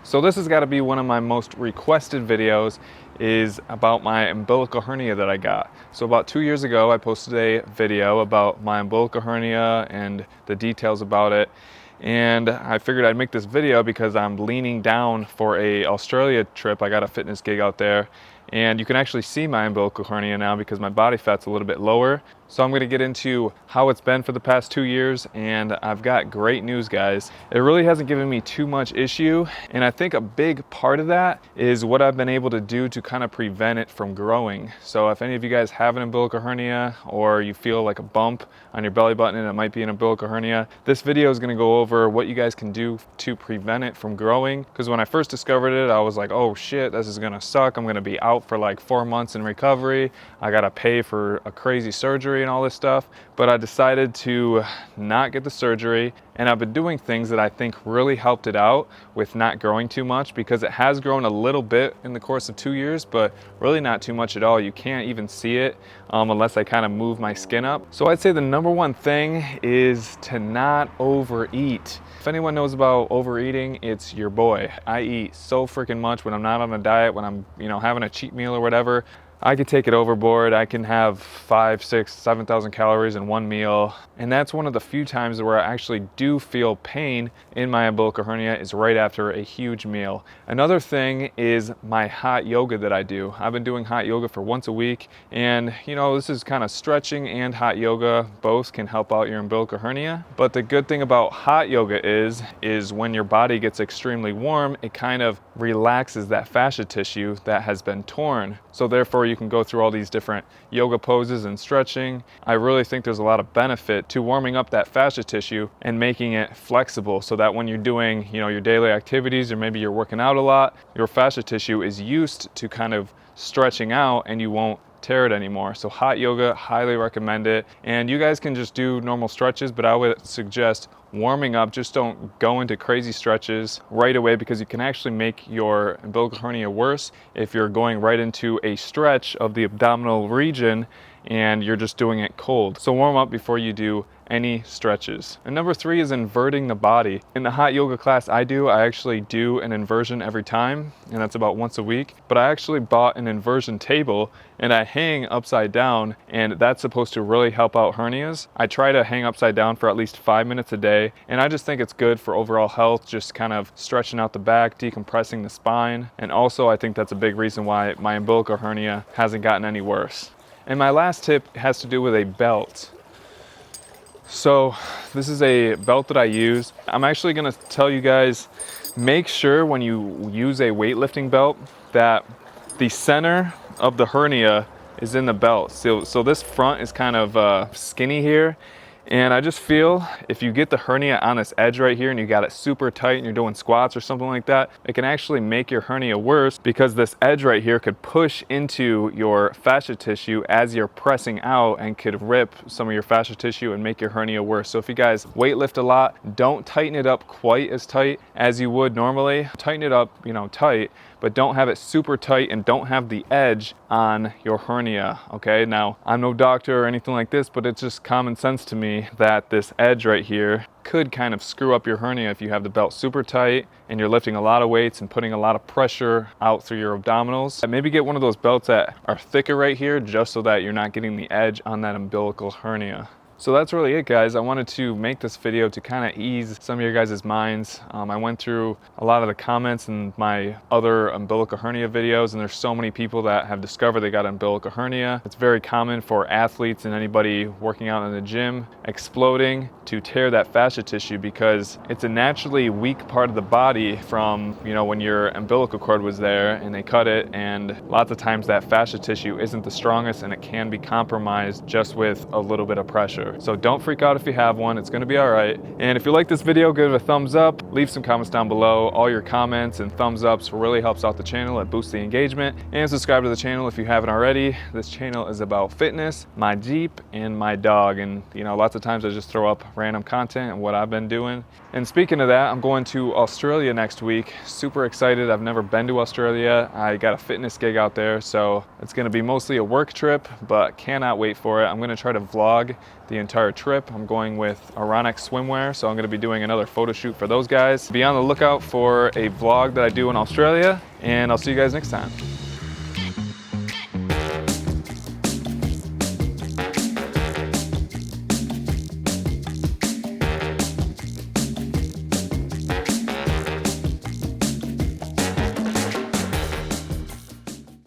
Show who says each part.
Speaker 1: So this has got to be one of my most requested videos, is about my umbilical hernia that I got. So about 2 years ago, I posted a video about my umbilical hernia and the details about it. And I figured I'd make this video because I'm leaning down for a Australia trip. I got a fitness gig out there, and you can actually see my umbilical hernia now because my body fat's a little bit lower. So I'm going to get into how it's been for the past 2 years, and I've got great news, guys. It really hasn't given me too much issue, and I think a big part of that is what I've been able to do to kind of prevent it from growing. So if any of you guys have an umbilical hernia, or you feel like a bump on your belly button and it might be an umbilical hernia, this video is going to go over what you guys can do to prevent it from growing. Because when I first discovered it, I was like, oh shit, this is going to suck. I'm going to be out for like 4 months in recovery. I got to pay for a crazy surgery and all this stuff. But I decided to not get the surgery, and I've been doing things that I think really helped it out with not growing too much, because it has grown a little bit in the course of 2 years, but really not too much at all. You can't even see it unless I kind of move my skin up. So I'd say the number one thing is to not overeat. If anyone knows about overeating, it's your boy. I eat so freaking much when I'm not on a diet, when I'm, having a cheat meal or whatever. I could take it overboard. I can have 5, 6, 7,000 calories in one meal. And that's one of the few times where I actually do feel pain in my umbilical hernia, is right after a huge meal. Another thing is my hot yoga that I do. I've been doing hot yoga for once a week. And this is kind of stretching and hot yoga. Both can help out your umbilical hernia. But the good thing about hot yoga is when your body gets extremely warm, it kind of relaxes that fascia tissue that has been torn. So therefore, you can go through all these different yoga poses and stretching. I really think there's a lot of benefit to warming up that fascia tissue and making it flexible, so that when you're doing, your daily activities, or maybe you're working out a lot, your fascia tissue is used to kind of stretching out and you won't tear it anymore. So hot yoga, highly recommend it. And you guys can just do normal stretches, but I would suggest warming up. Just don't go into crazy stretches right away, because you can actually make your umbilical hernia worse if you're going right into a stretch of the abdominal region and you're just doing it cold. So warm up before you do any stretches. And number 3 is inverting the body. In the hot yoga class I actually do an inversion every time, and that's about once a week. But I actually bought an inversion table and I hang upside down, and that's supposed to really help out hernias. I try to hang upside down for at least 5 minutes a day, and I just think it's good for overall health, just kind of stretching out the back, decompressing the spine. And also I think that's a big reason why my umbilical hernia hasn't gotten any worse. And my last tip has to do with a belt. So this is a belt that I use. I'm actually gonna tell you guys, make sure when you use a weightlifting belt that the center of the hernia is in the belt. So this front is kind of skinny here. And I just feel if you get the hernia on this edge right here and you got it super tight and you're doing squats or something like that, it can actually make your hernia worse, because this edge right here could push into your fascia tissue as you're pressing out and could rip some of your fascia tissue and make your hernia worse. So if you guys weight lift a lot, don't tighten it up quite as tight as you would normally. Tighten it up, tight, but don't have it super tight and don't have the edge on your hernia, okay? Now, I'm no doctor or anything like this, but it's just common sense to me that this edge right here could kind of screw up your hernia if you have the belt super tight and you're lifting a lot of weights and putting a lot of pressure out through your abdominals. And maybe get one of those belts that are thicker right here, just so that you're not getting the edge on that umbilical hernia. So that's really it, guys. I wanted to make this video to kind of ease some of your guys' minds. I went through a lot of the comments in my other umbilical hernia videos, and there's so many people that have discovered they got umbilical hernia. It's very common for athletes and anybody working out in the gym exploding to tear that fascia tissue, because it's a naturally weak part of the body from, when your umbilical cord was there and they cut it, and lots of times that fascia tissue isn't the strongest and it can be compromised just with a little bit of pressure. So don't freak out if you have one, it's gonna be all right. And if you like this video, give it a thumbs up, leave some comments down below. All your comments and thumbs ups really helps out the channel, it boosts the engagement. And subscribe to the channel if you haven't already. This channel is about fitness, my Jeep, and my dog. And lots of times I just throw up random content and what I've been doing. And speaking of that, I'm going to Australia next week. Super excited, I've never been to Australia. I got a fitness gig out there, so it's gonna be mostly a work trip, but cannot wait for it. I'm gonna try to vlog the entire trip. I'm going with Ironic Swimwear, so I'm going to be doing another photo shoot for those guys. Be on the lookout for a vlog that I do in Australia, and I'll see you guys next time.